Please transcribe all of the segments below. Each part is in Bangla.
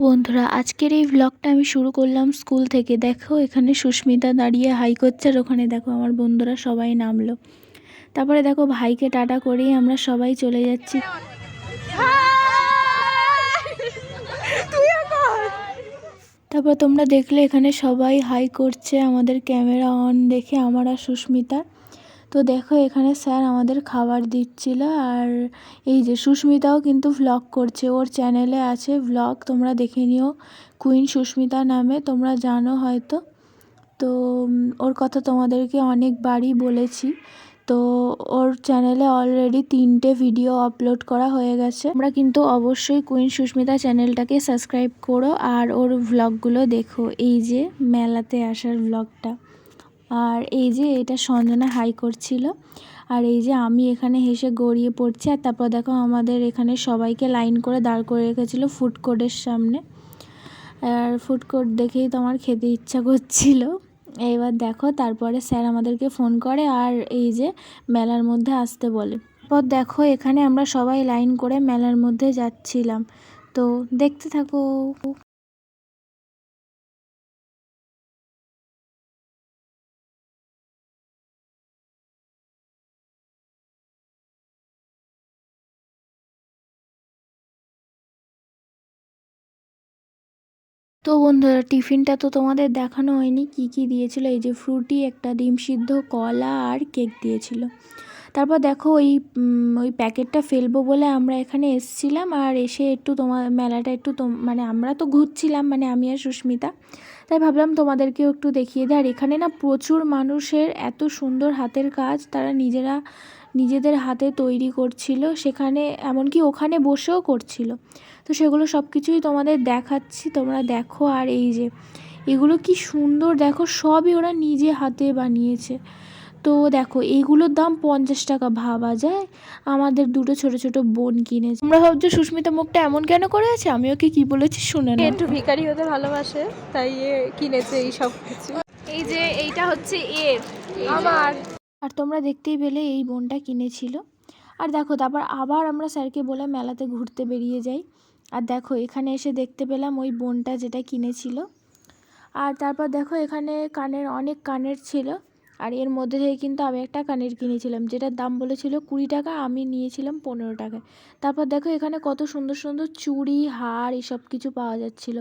বন্ধুরা, আজকের এই ভ্লগটা আমি শুরু করলাম স্কুল থেকে। দেখো এখানে সুস্মিতা দাঁড়িয়ে হাই করছে, আর ওখানে দেখো আমার বন্ধুরা সবাই নামলো। তারপরে দেখো ভাইকে টাটা করেই আমরা সবাই চলে যাচ্ছি। তারপর তোমরা দেখলে এখানে সবাই হাই করছে আমাদের ক্যামেরা অন দেখে, আমার আর সুস্মিতা। তো দেখো এখানে স্যার আমাদের খাবার দিচ্ছিল, আর এই যে সুস্মিতাও কিন্তু ভ্লগ করছে, ওর চ্যানেলে আছে ভ্লগ, তোমরা দেখে নিও, কুইন সুস্মিতা নামে, তোমরা জানো হয়তো। তো ওর কথা তোমাদেরকে অনেকবারই বলেছি। তো ওর চ্যানেলে অলরেডি 3টে ভিডিও আপলোড করা হয়ে গেছে। তোমরা কিন্তু অবশ্যই কুইন সুস্মিতা চ্যানেলটাকে সাবস্ক্রাইব করো আর ওর ভ্লগগুলো দেখো। এই যে মেলাতে আসার ভ্লগটা, আর এই যে এটা সঞ্জনা হাই করছিল, আর এই যে আমি এখানে হেসে গড়িয়ে পড়ছি। আর তারপর দেখো আমাদের এখানে সবাইকে লাইন করে দাঁড় করে রেখেছিল ফুড কোর্টের সামনে, আর ফুড কোর্ট দেখেই তো আমার খেতে ইচ্ছা করছিল। এবার দেখো তারপরে স্যার আমাদেরকে ফোন করে আর এই যে মেলার মধ্যে আসতে বলে। পর দেখো এখানে আমরা সবাই লাইন করে মেলার মধ্যে যাচ্ছিলাম, তো দেখতে থাকো। তো বন্ধুরা, টিফিনটা তো তোমাদের দেখানো হয়নি কি কি দিয়েছিল। এই যে ফ্রুটি, একটা ডিম সিদ্ধ, কলা আর কেক দিয়েছিল। তারপর দেখো ওই প্যাকেটটা ফেলবো বলে আমরা এখানে এসেছিলাম, আর এসে একটু তোমার মেলাটা একটু মানে আমরা তো ঘুরছিলাম, মানে আমি আর সুস্মিতা, তাই ভাবলাম তোমাদেরকেও একটু দেখিয়ে দিই। আর এখানে না প্রচুর মানুষের এত সুন্দর হাতের কাজ, তারা নিজেদের হাতে তৈরি করছিল সেখানে, এমনকি ওখানে বসেও করছিল। তো সেগুলো সব কিছুই তোমাদের দেখাচ্ছি, তোমরা দেখো। আর এই যে এগুলো কি সুন্দর দেখো, সবই ওরা নিজে হাতে বানিয়েছে। তো দেখো এইগুলোর দাম 50 টাকা, ভাবা যায়। আমাদের দুটো ছোট ছোট বোন কিনেছে। আমরা ভাবছো সুস্মিতা মুখটা এমন কেন করে আছে, আমি ওকে কি বলেছি শুনে না। একটু ভিখারি হতে ভালোবাসে, তাই কিনেছে এই সব কিছু। এই যে এইটা হচ্ছে আমার। আর তোমরা দেখতেই পেলে এই বোনটা কিনেছিল। আর দেখো তারপর আবার আমরা স্যারকে বলে মেলাতে ঘুরতে বেরিয়ে যাই। আর দেখো এখানে এসে দেখতে পেলাম ওই বোনটা যেটা কিনেছিল। আর তারপর দেখো এখানে অনেক কানের ছিল, আর এর মধ্যে থেকে কিন্তু আমি একটা কানের কিনেছিলাম, যেটার দাম বলেছিল 20 টাকা, আমি নিয়েছিলাম 15 টাকায়। তারপর দেখো এখানে কত সুন্দর সুন্দর চুড়ি, হার, এসব কিছু পাওয়া যাচ্ছিল,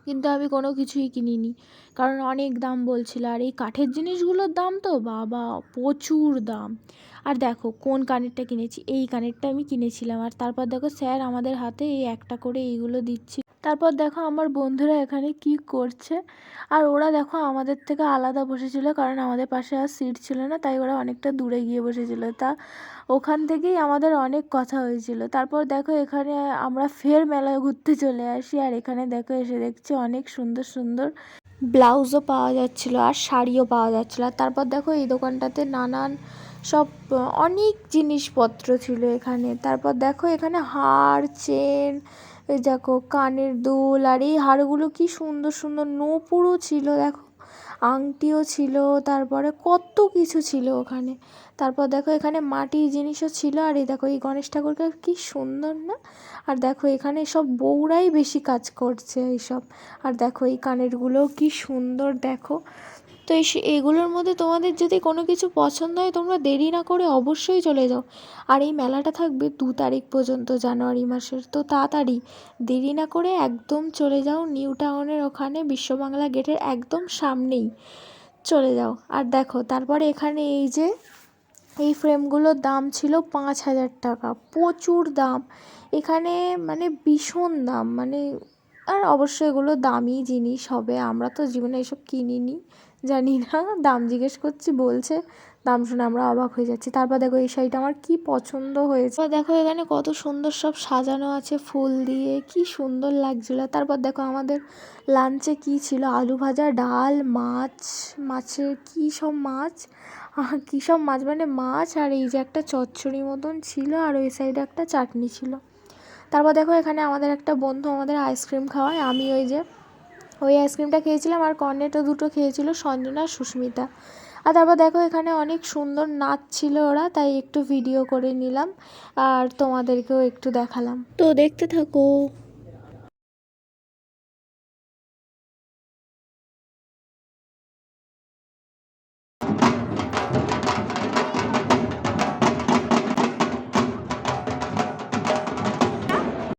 কিন্তু আমি কোনো কিছুই কিনিনি, কারণ অনেক দাম বলছিল। আর এই কাঠের জিনিসগুলোর দাম তো বাবা প্রচুর দাম। আর দেখো কোন কানেরটা কিনেছি, এই কানেরটা আমি কিনেছিলাম। আর তারপর দেখো স্যার আমাদের হাতে এই একটা করে এইগুলো দিচ্ছি। তারপর দেখো আমার বন্ধুরা এখানে কি করছে, আর ওরা দেখো আমাদের থেকে আলাদা বসেছিল, কারণ আমাদের পাশে আর সিট ছিল না, তাই ওরা অনেকটা দূরে গিয়ে বসেছিল। তা ওখান থেকেই আমাদের অনেক কথা হয়েছিল। তারপর দেখো এখানে আমরা ফের মেলায় ঘুরতে চলে আসি, আর এখানে দেখো এসে দেখছি অনেক সুন্দর সুন্দর ব্লাউজও পাওয়া যাচ্ছিলো আর শাড়িও পাওয়া যাচ্ছিলো। আর তারপর দেখো এই দোকানটাতে নানান সব অনেক জিনিসপত্র ছিল এখানে। তারপর দেখো এখানে হার, চেন, এই দেখো কানের দুল, আর এই হারগুলো কি সুন্দর সুন্দর, নূপুরও ছিল দেখো, আংটিও ছিল, তারপরে কত কিছু ছিল ওখানে। তারপর দেখো এখানে মাটির জিনিসও ছিল, আর এই দেখো এই গণেশ ঠাকুরকে কি সুন্দর না। আর দেখো এখানে সব বউরাই বেশি কাজ করছে এইসব। আর দেখো এই কানেরগুলোও কি সুন্দর দেখো। তো এগুলোর মধ্যে তোমাদের যদি কোনো কিছু পছন্দ হয়, তোমরা দেরি না করে অবশ্যই চলে যাও। আর এই মেলাটা থাকবে 2 তারিখ পর্যন্ত, জানুয়ারি মাসের। তো তাড়াতাড়ি দেরি না করে একদম চলে যাও নিউ টাউনের ওখানে, বিশ্ববাংলা গেটের একদম সামনেই চলে যাও। আর দেখো তারপরে এখানে এই যে এই ফ্রেমগুলোর দাম ছিল 5,000 টাকা, প্রচুর দাম এখানে, মানে ভীষণ দাম, মানে আর অবশ্যই এগুলো দামি জিনিস হবে, আমরা তো জীবনে এসব কিনিনি, জানি না, দাম জিজ্ঞেস করছি বলছে, দাম শুনে আমরা অবাক হয়ে যাচ্ছি। তারপর দেখো এই শাড়িটা আমার কি পছন্দ হয়েছে, দেখো এখানে কত সুন্দর সব সাজানো আছে ফুল দিয়ে, কি সুন্দর লাগছিল। তারপর দেখো আমাদের লাঞ্চে কি ছিল, আলু ভাজা, ডাল, মাছের কী সব মাছ, কী সব মাছ মানে মাছ, আর এই যে একটা চচ্চড়ি মতন ছিল, আর ওই সাইডে একটা চাটনি ছিল। তারপর দেখো এখানে আমাদের একটা বন্ধু আমাদের আইসক্রিম খাওয়ায়, আমি ওই আইসক্রিমটা খেয়েছিলাম, আর কর্নেটো দুটো খেয়েছিল সঞ্জনা আর সুস্মিতা। আর তারপর দেখো এখানে অনেক সুন্দর নাচ ছিল ওরা, তাই একটু ভিডিও করে নিলাম আর তোমাদেরকেও একটু দেখালাম। তো দেখতে থাকো।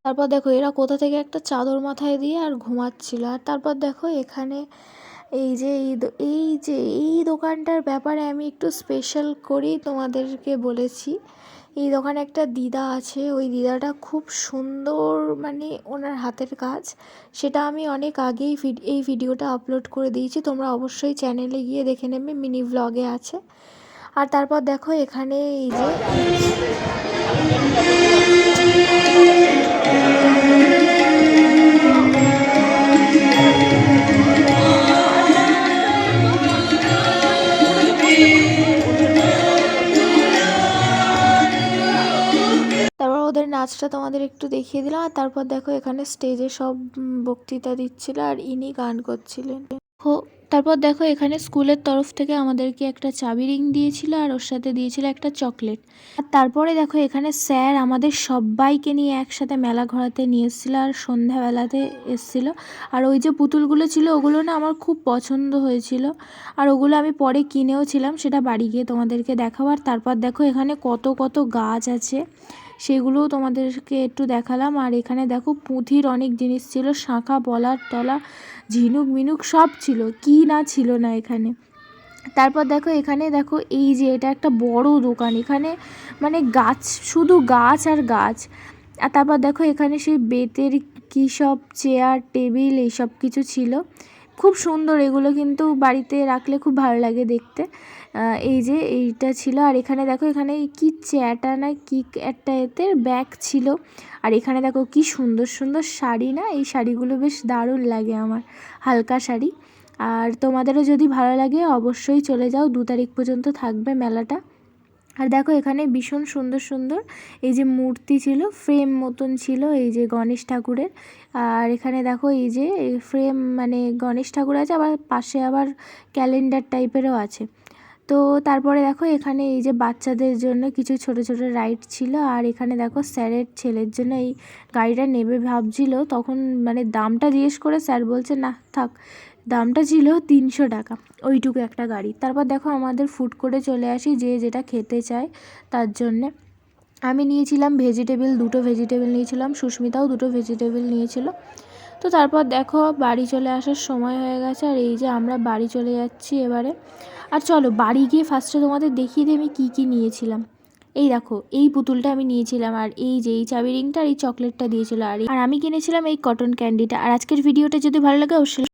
তারপর দেখো এরা কোথা থেকে একটা চাদর মাথায় দিয়ে আর ঘুমাচ্ছিল। আর তারপর দেখো এখানে এই দোকানটার ব্যাপারে আমি একটু স্পেশাল করেই তোমাদেরকে বলেছি। এই দোকানে একটা দিদা আছে, ওই দিদাটা খুব সুন্দর, মানে ওনার হাতের কাজ। সেটা আমি অনেক আগেই এই ভিডিওটা আপলোড করে দিয়েছি, তোমরা অবশ্যই চ্যানেলে গিয়ে দেখে নেবে, মিনি ভ্লগে আছে। আর তারপর দেখো এখানে এই যে তারপর ওদের নাচটা তোমাদের একটু দেখিয়ে দিলাম। আর তারপর দেখো এখানে স্টেজে সব বক্তৃতা দিচ্ছিল আর ইনি গান করছিলেন। তারপর দেখো এখানে স্কুলের তরফ থেকে আমাদেরকে একটা চাবি রিং দিয়েছিল আর ওর সাথে দিয়েছিল একটা চকলেট। আর তারপরে দেখো এখানে স্যার আমাদের সবাইকে নিয়ে একসাথে মেলা ঘোরাতে নিয়ে এসেছিলো আর সন্ধ্যাবেলাতে এসেছিলো। আর ওই যে পুতুলগুলো ছিল ওগুলো না আমার খুব পছন্দ হয়েছিল, আর ওগুলো আমি পরে কিনেও ছিলাম, সেটা বাড়ি গিয়ে তোমাদেরকে দেখাবো। আর তারপর দেখো এখানে কত কত গাছ আছে, সেগুলোও তোমাদেরকে একটু দেখালাম। আর এখানে দেখো পুঁথির অনেক জিনিস ছিল, শাঁখা পলার তলা ঝিনুক মিনুক সব ছিল, কি না ছিল না এখানে। তারপর দেখো এখানে দেখো এই যে এটা একটা বড় দোকান, এখানে মানে গাছ, শুধু গাছ আর গাছ। আর তারপর দেখো এখানে সেই বেতের কী সব চেয়ার টেবিল এইসব কিছু ছিল, খুব সুন্দর। এগুলো কিন্তু বাড়িতে রাখলে খুব ভালো লাগে দেখতে। এই যে এইটা ছিল। আর এখানে দেখো এখানে কি চ্যাটা না কি একটা এতে ব্যাগ ছিল। আর এখানে দেখো কি সুন্দর সুন্দর শাড়ি, না এই শাড়িগুলো বেশ দারুণ লাগে আমার, হালকা শাড়ি। আর তোমাদেরও যদি ভালো লাগে অবশ্যই চলে যাও, 2 তারিখ পর্যন্ত থাকবে মেলাটা। আর দেখো এখানে ভীষণ সুন্দর সুন্দর এই যে মূর্তি ছিল, ফ্রেম মতন ছিল এই যে গণেশ ঠাকুরের। আর এখানে দেখো এই যে ফ্রেম মানে গণেশ ঠাকুর আছে, আবার পাশে আবার ক্যালেন্ডার টাইপেরও আছে। তো তারপরে দেখো এখানে এই যে বাচ্চাদের জন্য কিছু ছোট ছোট রাইড ছিল। আর এখানে দেখো স্যারের ছেলের জন্য এই গাড়িটা নেবে ভাবছিল, তখন মানে দামটা জিজ্ঞেস করে স্যার বলছে না থাক, দামটা ছিল 300 টাকা ওইটুকু একটা গাড়ি। তারপর দেখো আমাদের ফুড কোর্টে চলে আসি, যে যেটা খেতে চায় তার জন্যে। আমি নিয়েছিলাম ভেজিটেবল, 2টো ভেজিটেবল নিয়েছিলাম, সুস্মিতাও 2টো ভেজিটেবল নিয়েছিল। তো তারপর দেখো বাড়ি চলে আসার সময় হয়ে গেছে, আর এই যে আমরা বাড়ি চলে যাচ্ছি এবারে। আর চলো বাড়ি গিয়ে ফার্স্টে তোমাদের দেখিয়ে দিই আমি কী কী নিয়েছিলাম। এই দেখো এই পুতুলটা আমি নিয়েছিলাম, আর এই যে এই চাবি রিংটা আর এই চকলেটটা দিয়েছিল, আর আমি কিনেছিলাম এই কটন ক্যান্ডিটা। আর আজকের ভিডিওটা যদি ভালো লাগে অবশ্যই